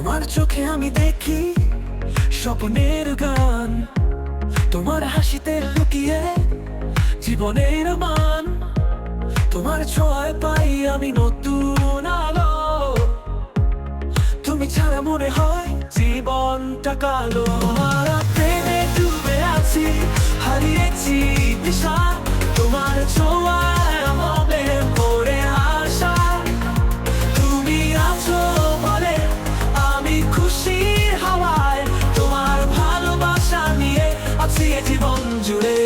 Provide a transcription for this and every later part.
তোমার চোখে আমি দেখি স্বপ্নের গান, তোমার হাসিতে লুকিয়ে জীবনের মান। তোমার ছোঁয়ায় পাই আমি নতুন আলো, তুমি ছাড়া মনে হয় জীবনটা কালো। তোমার প্রেমে ডুবে আছি, হারিয়েছি দিশা, তোমার ছোঁয়ায় মনে পড়ে আসা। তুমি আছো বলে আমি খুশির হাওয়ায়, তোমার ভালোবাসা নিয়ে আছি এ জীবন জুড়ে।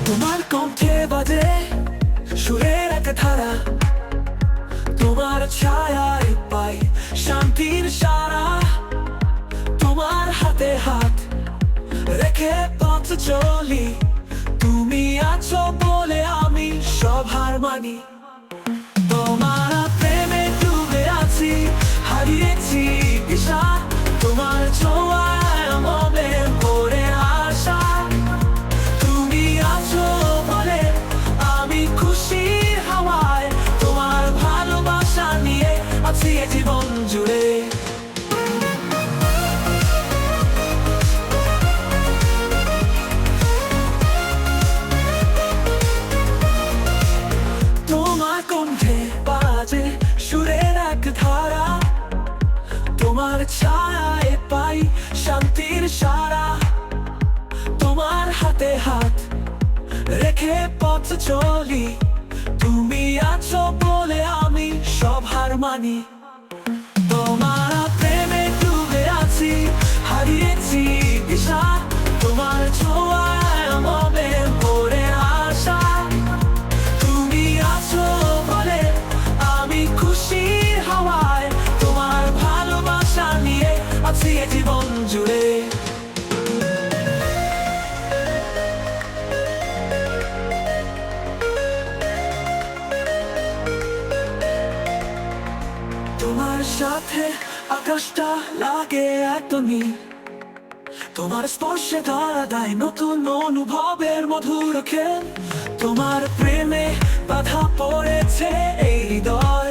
তোমার কণ্ঠে বাজে সুরের এক ধারা, তোমার ছায়ায় পাই শান্তির সারা। তোমার হাতে হাত রেখে পথ চলি, তুমি আছো বলে আমি সব হার মানি। তোমার প্রেমে ডুবে আছি, হারিয়েছি দিশা, তোমার ছোঁয়ায় মনে পড়ে আসা। তুমি আছো বলে আমি খুশির হাওয়ায়, তোমার ভালোবাসা নিয়ে আছি এ জীবন জুড়ে। তোমার কণ্ঠে বাজে সুরের এক ধারা, তোমার ছায়ায় পাই শান্তির সারা। তোমার হাতে হাত রেখে পথ চলি, তুমি আছো বলে আমি সব হার মানি। তোমার প্রেমে ডুবে আছি, হারিয়েছি দিশা, তোমার ছোঁয়ায় মনে পড়ে আসা। তুমি আছো বলে আমি খুশির হাওয়ায়, তোমার ভালোবাসা নিয়ে আছি এ জীবন জুড়ে। তোমার সাথে আকাশটা লাগে এত নীল, তোমার স্পর্শে ধরা দেয় নতুন অনুভবের মধুর খেল। তোমার প্রেমে বাধা পড়েছে এই হৃদয়,